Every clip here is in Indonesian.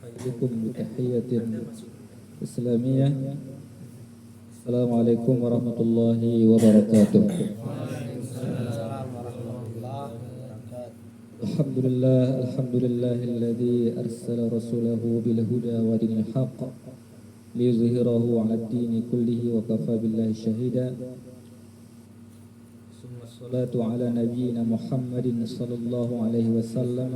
أحييكم بتحية إسلامية. السلام عليكم ورحمة الله وبركاته. الحمد لله الذي أرسل رسوله بالهدى ودين الحق ليظهره على الدين كله وكفى بالله شهيدا. ثم الصلاة على نبينا محمد صلى الله عليه وسلم.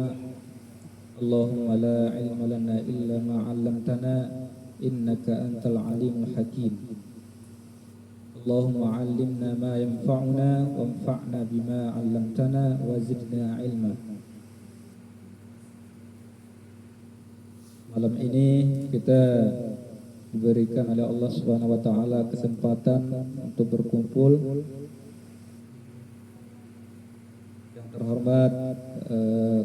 اللهم لا علم لنا إلا ما علمتنا إنك أنت العليم الحكيم. اللهم علمنا ما ينفعنا وانفعنا بما علمتنا وزدنا علما. Malam ini kita diberikan oleh Allah Subhanahu wa taala kesempatan untuk berkumpul. Yang terhormat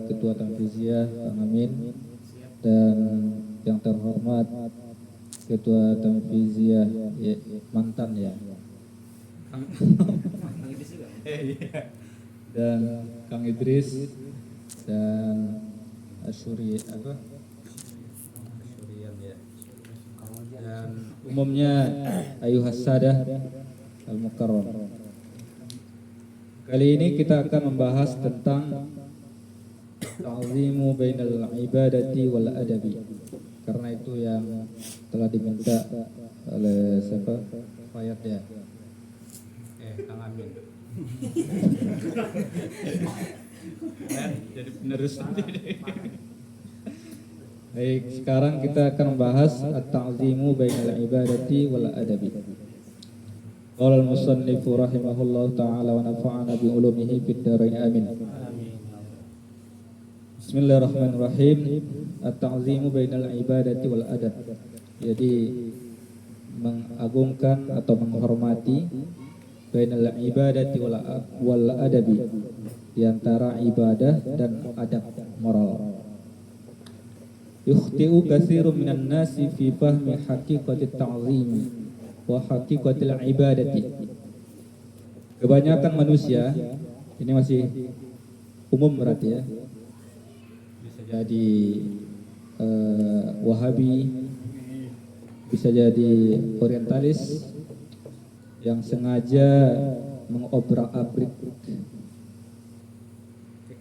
Ketua Tanfiziyah Kang Amin dan yang terhormat Ketua Tanfiziyah mantan ya. Dan Kang Idris dan Asyuri dan umumnya ayuhas sadah al-mukarram. Kali ini kita akan membahas tentang ta'zimu bainal ibadati wal adabi. Karena itu yang telah diminta oleh siapa? Fayat ya. Kang Amin. Jadi penerus nanti. Baik, sekarang kita akan membahas at-ta'zimu bainal ibadati wal adabi. Qala al-musannif rahimahullahu ta'ala wa nafa'ana bi ulumihi fid dharain amin. Bismillahirrahmanirrahim. At-ta'zimu bainal ibadati wal adab. Jadi mengagungkan atau menghormati bainal ibadati wal adabi, di antara ibadah dan adab moral. Yukhti'u katsirun minan nasi fi fahmi haqiqatit ta'zimi wa haqiqatil ibadati. Kebanyakan manusia, ini masih umum berarti ya, bisa jadi Wahabi, bisa jadi orientalis yang sengaja mengobrak-abrik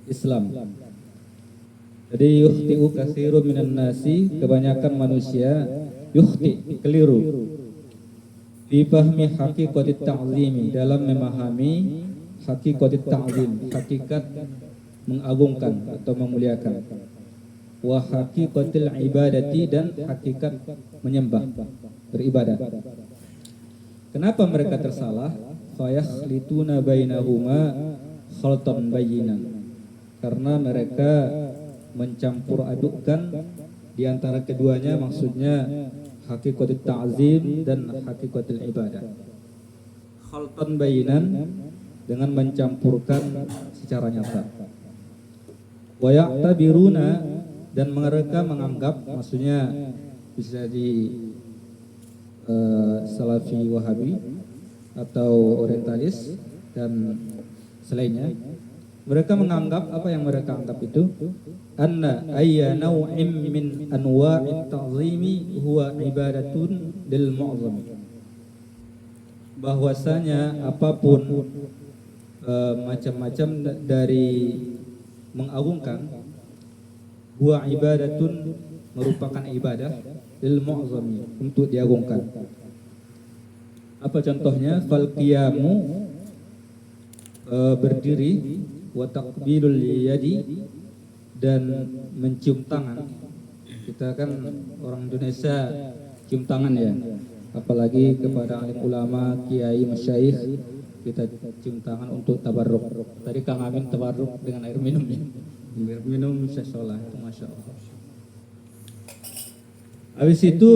Islam. Jadi yukhti'u katsirun minan nasi, kebanyakan manusia yukhti, keliru, fi fahmi haqiqatit ta'zimi, dalam memahami haqiqatit ta'zim, hakikat mengagungkan atau memuliakan, wa haqiqatil ibadati, dan hakikat menyembah, beribadah. Kenapa mereka tersalah? Fayakhlituna bainahuma khaltan bayyinan, karena mereka mencampur adukkan di antara keduanya, maksudnya hakikatul ta'zim dan hakikatul ibadah. Khaltan bayinan, dengan mencampurkan secara nyata. Wa ya'tabiruna, dan mereka menganggap, maksudnya bisa di Salafi Wahabi atau orientalis dan selainnya, mereka menganggap, apa yang mereka anggap itu, anna ayya naw'im min anwa'it ta'zimi huwa ibadatun lil mu'azzam, bahwasanya apapun macam-macam dari mengagungkan, huwa ibadatun, merupakan ibadah, lil mu'azzam, untuk diagungkan. Apa contohnya? Fal qiyamu, berdiri, wa taqbilul yadi, dan mencium tangan. Kita kan orang Indonesia cium tangan ya, apalagi kepada alim ulama, kiai, masyayikh, kita cium tangan untuk tabarruk. Tadi Kang Amin tabarruk dengan air minum ya. Air minum saya sholat, masya Allah. Habis itu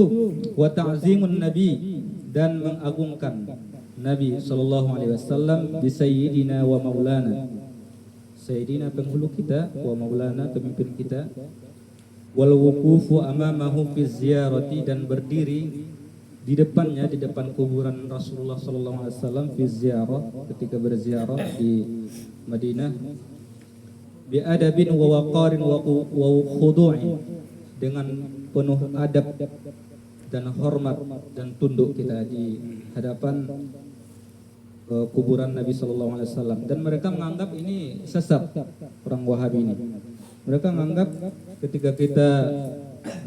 wa ta'zimun nabi, dan mengagungkan Nabi sallallahu alaihi wasallam, bi sayyidina wa maulana, sayyidina penghulu kita, wa maulana pemimpin kita, wal wuqufu amamahu fi ziyarati, dan berdiri di depannya, di depan kuburan Rasulullah sallallahu alaihi wasallam, fi ziyarah, ketika berziarah di Madinah, bi adabin wa waqarin wa khudu'in, dengan penuh adab dan hormat dan tunduk kita di hadapan kuburan Nabi Sallallahu Alaihi Wasallam. Dan mereka menganggap ini sesat, orang Wahabi ini. Mereka menganggap ketika kita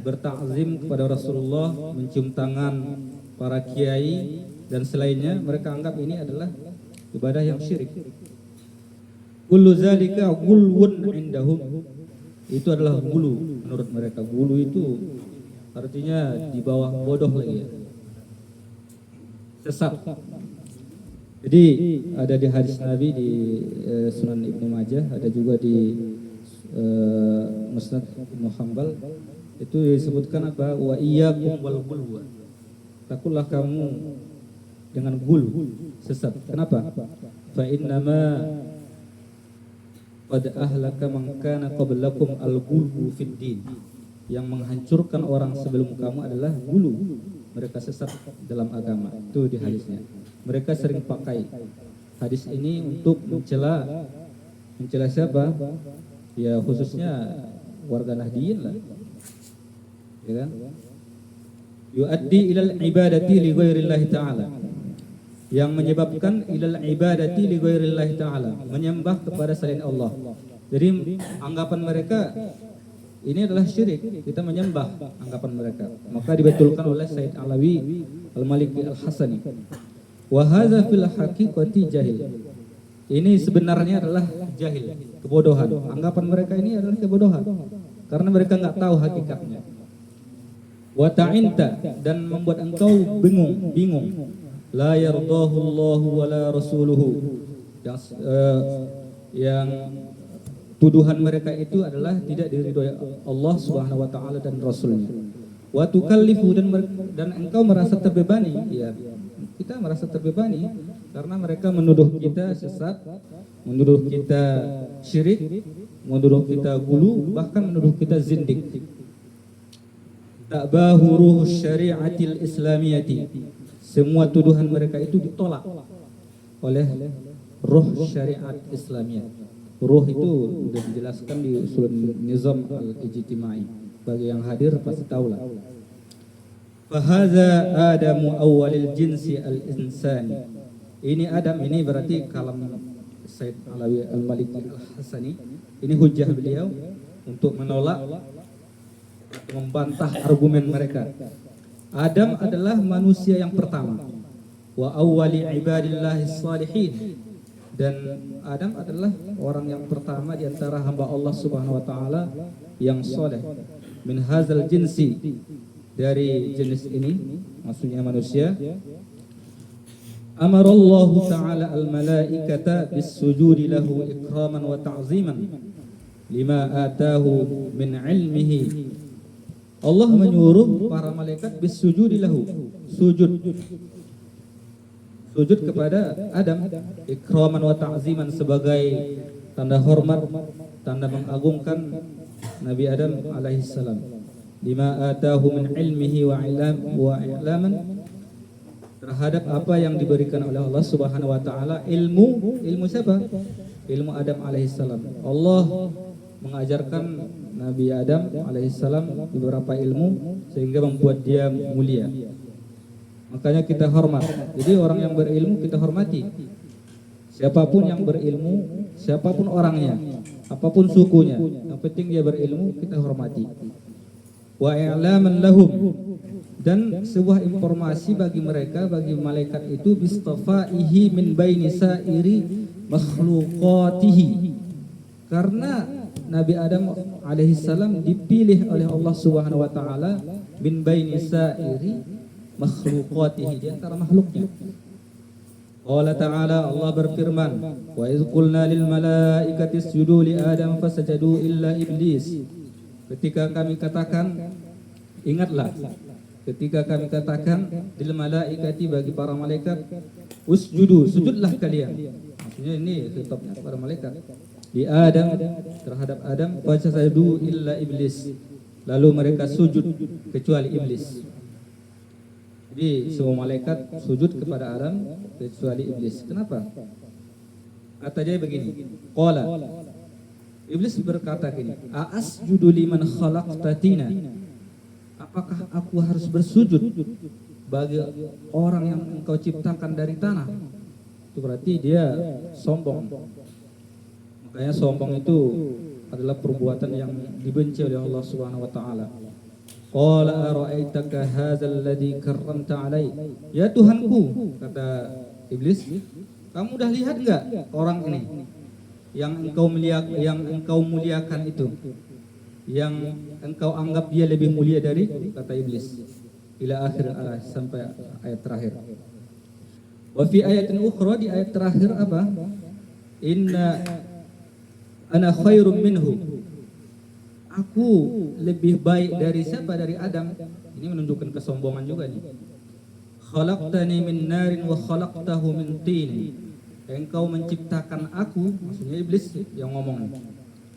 bertakzim kepada Rasulullah, mencium tangan para kiai dan selainnya, mereka anggap ini adalah ibadah yang syirik. Kullu zalika gulwun indahum. Itu adalah gulu menurut mereka. Gulu itu artinya di bawah bodoh lagi ya. Sesat. Jadi ada di hadis Nabi di Sunan Ibnu Majah, ada juga di Musnad Ibnu Hanbal, itu disebutkan apa? Wa iyyakum wal gulwa. Takutlah kamu dengan gulu, sesat. Kenapa? Fa innama qad ahlaka man kana qablakum al-gulwu fid din. Yang menghancurkan orang sebelum kamu adalah gulu. Mereka sesat dalam agama. Itu di hadisnya. Mereka sering pakai hadis ini untuk mencela siapa? Ya khususnya warga Nahdiyin lah. Ya kan? Yuaddi ilal ibadati li ghairillahi ta'ala. Yang menyebabkan ilal ibadati li ghairillahi ta'ala, menyembah kepada selain Allah. Jadi anggapan mereka ini adalah syirik, kita menyembah anggapan mereka. Maka dibetulkan oleh Said Alawi Al-Maliki Al-Hasani. Wa hadza fil haqiqati jahil. Ini sebenarnya adalah jahil, kebodohan. Anggapan mereka ini adalah kebodohan karena mereka enggak tahu hakikatnya. Wa ta'inta, dan membuat engkau bingung. La yardahu Allah wa la rasuluhu. Yang tuduhan mereka itu adalah tidak diridhoi Allah Subhanahu wa taala dan rasulnya. Wa tukallifu, dan engkau merasa terbebani. Ya, kita merasa terbebani karena mereka menuduh kita sesat, menuduh kita syirik, menuduh kita gulu, bahkan menuduh kita zindik. Ta'bahu ruh syari'atil islamiyati. Semua tuduhan mereka itu ditolak oleh ruh syariat Islamiyah. Ruh itu sudah dijelaskan di usul nizam al-ijtimai. Bagi yang hadir pasti tahulah. Fahadza adamu awwalil jinsi al-insani. Ini Adam, ini berarti kalam Said Alawi Al-Maliki Al-Hasani. Ini hujjah beliau untuk menolak, membantah argumen mereka. Adam adalah manusia yang pertama. Wa awwali ibadillahis salihin. Dan Adam adalah orang yang pertama di antara hamba Allah Subhanahu wa taala yang saleh. Min hadzal jinsi, dari jenis ini, maksudnya manusia. Amarallahu ta'ala al-malaikata bis-sujudi lahu ikraman wa ta'ziman lima atahu min ilmihi. Allah menyuruh para malaikat bisujudi lahu, sujud kepada Adam, ikraman wa ta'ziman, sebagai tanda hormat, tanda mengagungkan Nabi Adam alaihissalam. Lima atahu min ilmihi wa i'laman, terhadap apa yang diberikan oleh Allah Subhanahu wa taala. Ilmu siapa? Ilmu Adam alaihissalam. Allah mengajarkan Nabi Adam alaihissalam beberapa ilmu sehingga membuat dia mulia. Makanya kita hormat. Jadi orang yang berilmu kita hormati. Siapapun yang berilmu, siapapun orangnya, apapun sukunya, yang penting dia berilmu, kita hormati. Wa i'laman lahum, dan sebuah informasi bagi mereka, bagi malaikat itu, bistafaihi min baini sairi makhluqatihi, karena Nabi Adam alaihissalam dipilih oleh Allah Subhanahu wa taala min baini sairi makhluqatihi, di antara makhluknya. Allah Ta'ala, Allah berfirman, wa iz qulna lil malaikati isjudu li Adam fasajadu illa iblis. Ketika kami katakan, ingatlah ketika kami katakan lil malaikati, bagi para malaikat, usjudu, sujudlah kalian. Maksudnya ini khitabnya para malaikat. Di Adam, terhadap Adam, fasajadu illa iblis, lalu mereka sujud kecuali iblis. Jadi semua malaikat sujud kepada Adam kecuali iblis. Kenapa? Kata dia begini, qala Iblis berkata gini, "Asjudu liman khalaqtatina?" Apakah aku harus bersujud bagi orang yang engkau ciptakan dari tanah? Itu berarti dia sombong. Makanya sombong itu adalah perbuatan yang dibenci oleh Allah Subhanahu wa taala. Qala ara'aitaka hadzal ladzi karramta 'alai? Ya Tuhanku, kata iblis, kamu udah lihat enggak orang ini yang engkau muliakan itu, yang engkau anggap dia lebih mulia dari, kata iblis, ila akhir ayat, sampai ayat terakhir. Wa fi ayatin ukhra, di ayat terakhir apa? Inna ana khairum minhu. Aku lebih baik dari siapa? Dari Adam. Ini menunjukkan kesombongan juga nih. Khalaqtani min narin wa khalaqtahu min tin. Engkau menciptakan aku, maksudnya iblis yang ngomong,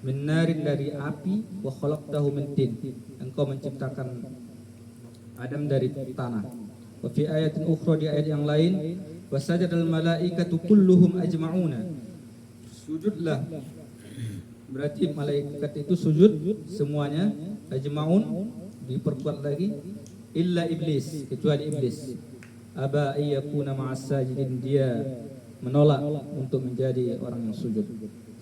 min narin dari api, wa khalaqtahu min tin. Engkau menciptakan Adam dari tanah. Wa fi ayatin ukhra, di ayat yang lain, wasajadal malaikatu kulluhum ajma'una. Sujudlah, berarti malaikat itu sujud semuanya, ajma'un diperkuat lagi, illa iblis, kecuali iblis. Aba ayyakuna ma'as sajidin, dia menolak untuk menjadi orang yang sujud.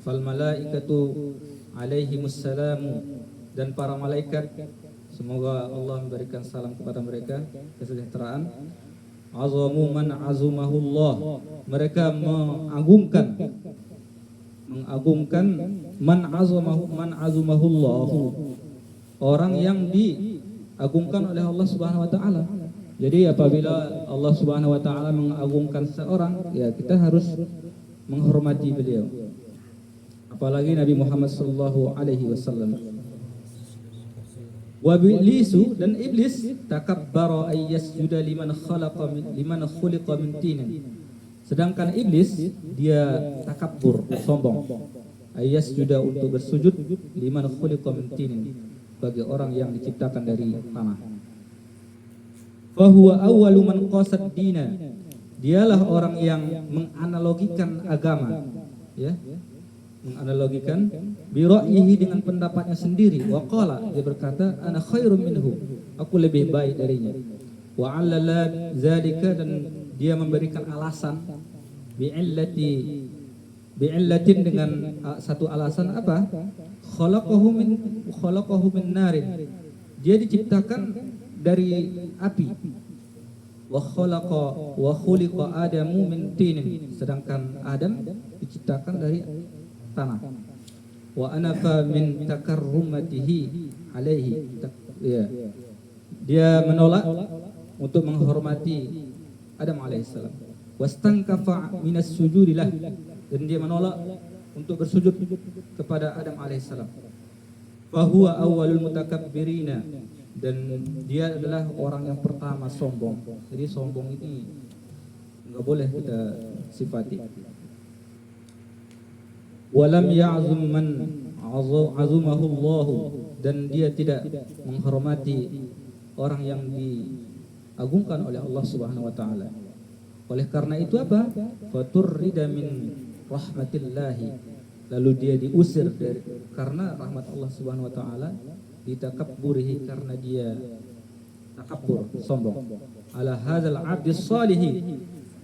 Fal malaikatu alaihimussalamu, dan para malaikat, semoga Allah memberikan salam kepada mereka, kesejahteraan. Azamu man azumahullah, mereka mengagungkan man azumahullah, orang yang diagungkan oleh Allah Subhanahu wa taala. Jadi apabila Allah Subhanahu wa taala mengagungkan seorang, ya kita harus menghormati beliau. Apalagi Nabi Muhammad sallallahu alaihi wasallam. Wa iblisu, dan iblis, takabbara ay yasjuda liman khuliqa min tinin. Sedangkan iblis dia takabbur, sombong. Ayas juga untuk bersujud liman khuliqa min tinin, bagi orang yang diciptakan dari tanah. Fa huwa awwalu man qasad dina. Dialah orang yang menganalogikan agama, ya. Menganalogikan bi ra'yihi, dengan pendapatnya sendiri. Wa qala, dia berkata, ana khairum minhu, aku lebih baik darinya. Wa 'allala zalika, dan dia memberikan alasan bi'illatin, dengan satu alasan apa? Khalaqahu min narin, dia diciptakan dari api. Wa khuliqa Adamu min tinin, sedangkan Adam diciptakan dari tanah. Wa anafa min takarrumatihi alaihi, ya. Dia menolak untuk menghormati Adam alaihissalam. Wastankafa minas sujudilah, dan dia menolak untuk bersujud kepada Adam alaihissalam. Fahuwa awwalul mutakabbirina, dan dia adalah orang yang pertama sombong. Jadi sombong ini enggak boleh kita sifati. Walam ya'zum man azumahullahu, dan dia tidak menghormati orang yang diagungkan oleh Allah Subhanahu wa taala. Oleh karena itu apa? Faturrida min rahmatillahi, lalu dia diusir dari karena rahmat Allah Subhanahu wa taala, ditakabburihi, karena dia takabbur, sombong. Ala hadzal abdis salihi,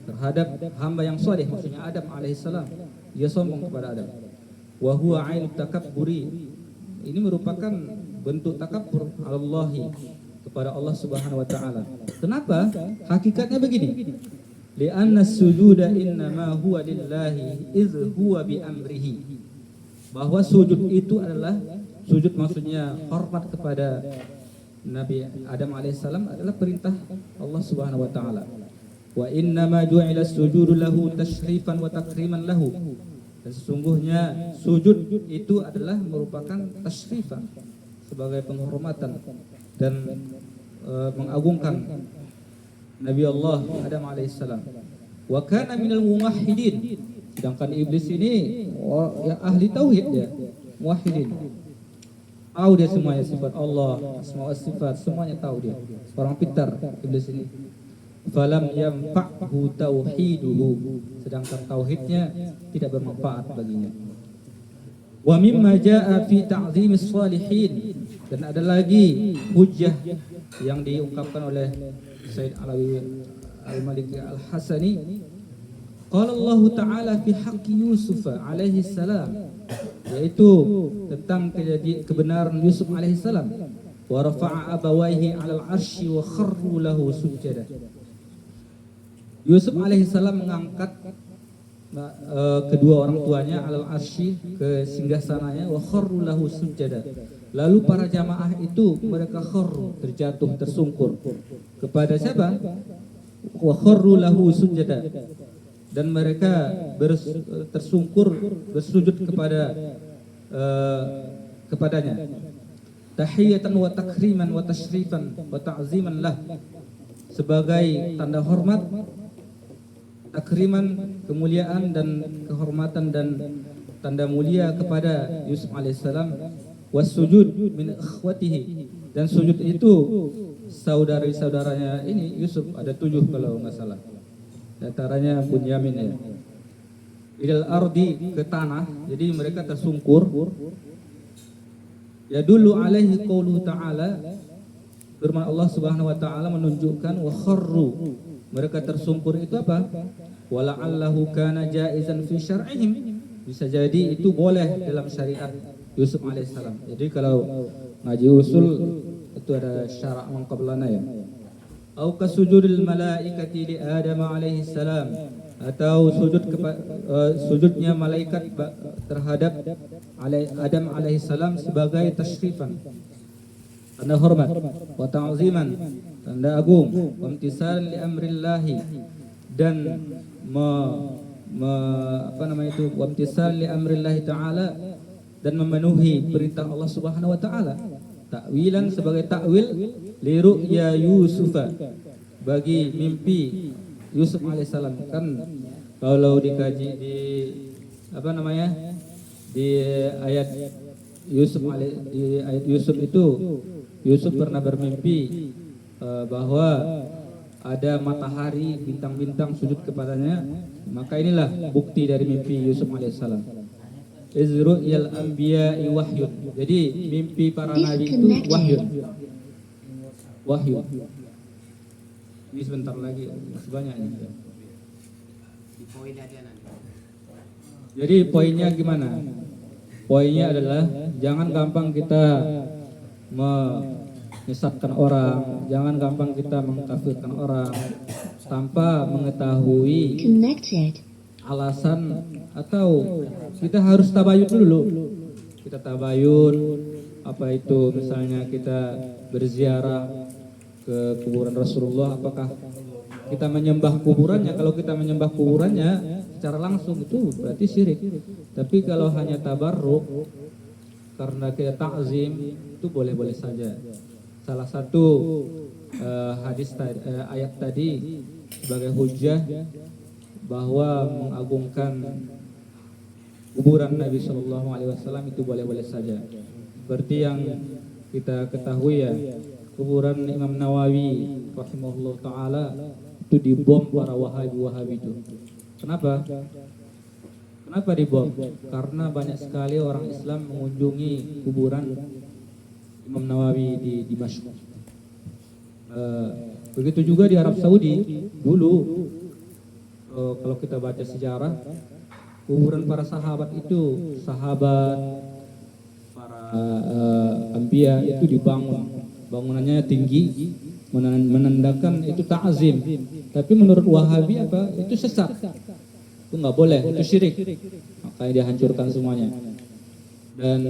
terhadap hamba yang saleh, maksudnya Adam alaihissalam, dia sombong kepada Adam. Wa huwa ain takabburi, ini merupakan bentuk takabbur alallahi, kepada Allah Subhanahu wa taala. Kenapa? Hakikatnya begini. Li'anna sujuda innama huwa lillahi idh huwa bi amrihi. Bahwa sujud itu adalah sujud, maksudnya hormat kepada Nabi Adam alaihissalam, adalah perintah Allah Subhanahu wa taala. Wa innama ju'ila sujudu lahu tashrifan wa takriman lahu. Dan sesungguhnya sujud itu adalah merupakan tashrifan, sebagai penghormatan dan mengagungkan Nabi Allah Adam alaihissalam. Wa kana minal muwahhidin, sedangkan iblis ini ya ahli tauhid, dia muwahhidin. Tahu dia semuanya sifat Allah, asma wa sifat, semuanya tahu dia. Orang pintar iblis ini. Falam yanfa'hu tauhiduhu, sedangkan tauhidnya tidak bermanfaat baginya. Wa mimma jaa fi ta'zimis salihin, dan ada lagi hujjah yang diungkapkan oleh Said Alawi Al-Maliki Al-Hasani. Qala Allah Ta'ala fi haqqi Yusuf alaihi salam, yaitu tentang kebenaran Yusuf alaihi salam. Wa rafa'a abawaihi 'alal 'arsy wa kharru lahu sujada. Yusuf alaihi salam mengangkat kedua orang tuanya alal arsy ke singgasananya, wa kharru lahu sujada. Lalu para jamaah itu mereka kharru, terjatuh tersungkur kepada siapa? Wa kharru lahu sujada, dan mereka tersungkur bersujud kepadanya. Tahiyatan wa takriman wa tashrifan wa ta'ziman lah, sebagai tanda hormat, takriman, kemuliaan dan kehormatan dan tanda mulia kepada Yusuf alaihissalam. Wasujud min ikhwatihi, dan sujud itu saudari-saudaranya ini Yusuf, ada 7 kalau nggak salah, antaranya Bunyamin ya. Ilal ardi, ke tanah, jadi mereka tersungkur. Ya dulu alaihi qauluhu ta'ala, firman Allah Subhanahu wa taala menunjukkan wa kharru, mereka tersungkur itu apa? Wala'allahu kana jaizan fi syar'ihim, bisa jadi itu boleh dalam syariat Yusuf alaihissalam. Jadi kalau ngaji usul itu ada syarak mengqablana ya. Au kasujudil malaikati li Adam alaihissalam, atau sujudnya malaikat terhadap Adam alaihissalam sebagai tashrifan, tanda hormat, wa ta'ziman, tanda agung, wa imtisalan li amrillahi, dan wa imtisalan li amrillahi ta'ala, dan memenuhi perintah Allah Subhanahu wa taala. Takwilan, sebagai takwil li ru'ya Yusufa, bagi mimpi Yusuf alaihissalam. Kan kalau dikaji di di ayat Yusuf itu, Yusuf pernah bermimpi bahwa ada matahari, bintang-bintang sujud kepadanya. Maka inilah bukti dari mimpi Yusuf alaihissalam. Izru'yal anbiya'i wahyun, jadi mimpi para nabi itu wahyu. Ini sebentar lagi, masih banyak ini. Jadi poinnya gimana? Poinnya adalah jangan gampang kita menyesatkan orang, jangan gampang kita mengkafirkan orang tanpa mengetahui alasan, atau kita harus tabayun dulu. Kita tabayun, apa itu misalnya kita berziarah ke kuburan Rasulullah, apakah kita menyembah kuburannya? Kalau kita menyembah kuburannya secara langsung itu berarti syirik. Tapi kalau hanya tabarruk karena kita takzim, itu boleh-boleh saja. Salah satu ayat tadi sebagai hujjah bahwa mengagungkan kuburan Nabi Shallallahu Alaihi Wasallam itu boleh-boleh saja. Seperti yang kita ketahui ya, kuburan Imam Nawawi rahimahullah taala itu dibom para Wahabi itu. Kenapa? Kenapa dibom? Karena banyak sekali orang Islam mengunjungi kuburan Imam Nawawi di Dimashq. Begitu juga di Arab Saudi dulu. Kalau kita baca sejarah, kuburan para sahabat itu, sahabat para anbiya itu dibangun, bangunannya tinggi, menandakan itu ta'zim. Tapi menurut Wahabi apa? Itu sesat, itu nggak boleh, itu syirik, makanya dihancurkan semuanya. Dan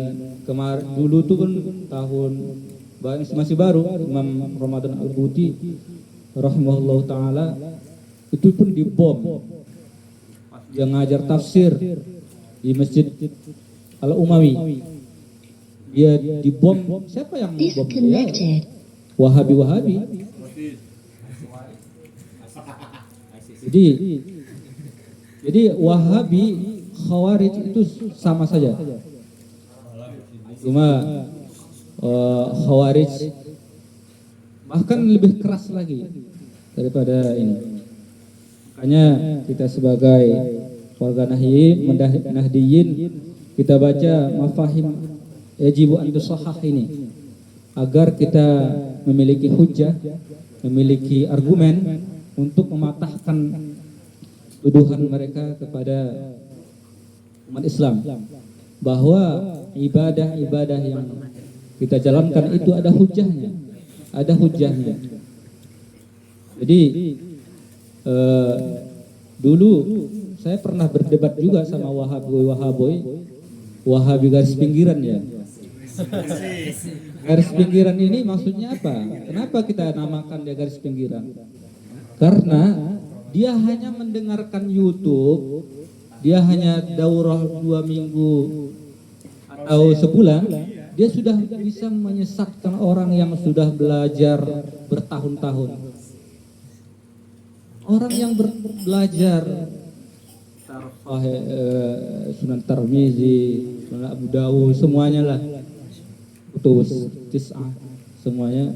dulu tuh kan tahun masih baru, Imam Ramadan Al-Buti rahimahullah taala itu pun dibom. Yang ngajar tafsir di Masjid Al-Umawi, dia dibom. Siapa yang bom dia? Wahabi. Jadi Wahabi, Khawarij itu sama saja. Cuma Khawarij bahkan lebih keras lagi daripada ini. Makanya kita sebagai warga Nahdiyin kita baca mafahim yajibu an tusahhah ini agar kita memiliki hujjah, memiliki argumen untuk mematahkan tuduhan mereka kepada umat Islam bahwa ibadah-ibadah yang kita jalankan itu ada hujjahnya, Jadi dulu saya pernah berdebat juga sama Wahabi garis pinggiran ya. Garis pinggiran ini maksudnya apa? Kenapa kita namakan dia garis pinggiran? Karena dia hanya mendengarkan YouTube, dia hanya daurah 2 minggu atau sebulan, dia sudah bisa menyesatkan orang yang sudah belajar bertahun-tahun. Orang yang belajar Sunan Tirmizi, Sunan Abu Dawud, semuanya lah, Kutubus Tis'ah, semuanya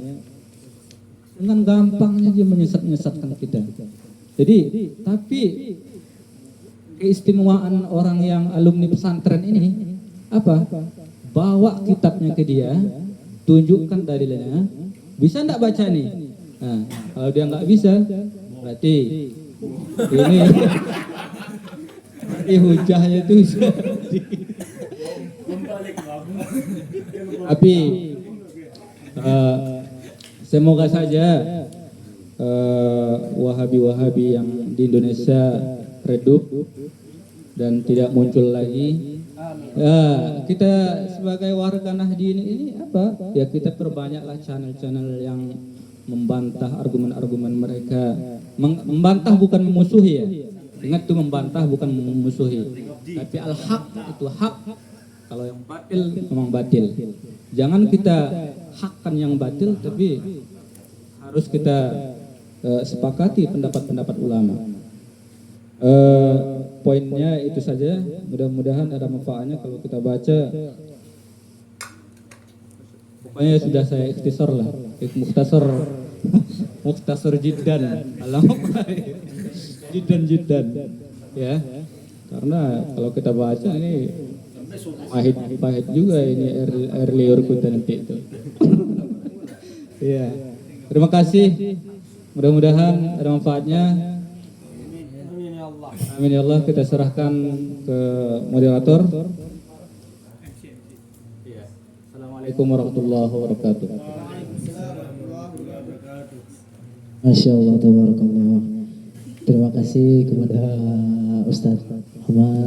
dengan gampangnya dia menyesatkan kita. Jadi, tapi keistimewaan orang yang alumni pesantren ini apa? Bawa kitabnya ke dia, tunjukkan dalilnya, bisa enggak baca nih? Nah, kalau dia enggak bisa, berarti ini hujahnya itu. Tapi semoga saja Wahabi-Wahabi yang di Indonesia redup dan tidak muncul lagi. Ya, kita sebagai warga Nahdien ini apa? Ya kita perbanyaklah channel-channel yang membantah argumen-argumen mereka. Membantah bukan memusuhi ya. Ingat tuh, membantah bukan memusuhi. Tapi al-haq itu hak. Kalau yang batil memang batil. Jangan kita hakkan yang batil, tapi harus kita sepakati pendapat-pendapat ulama. Poinnya itu saja. Mudah-mudahan ada manfaatnya kalau kita baca. Pokoknya sudah saya ikhtisar lah. Mukhtasar jiddan. Jiddan. Ya. Karena kalau kita baca ini pahit juga ini air liur kita nanti itu. Iya. Terima kasih. Mudah-mudahan ada manfaatnya. Amin ya Allah. Kita serahkan ke moderator. Assalamualaikum warahmatullahi wabarakatuh. Masya Allah, tabarakallah. Terima kasih kepada Ustaz Ahmad.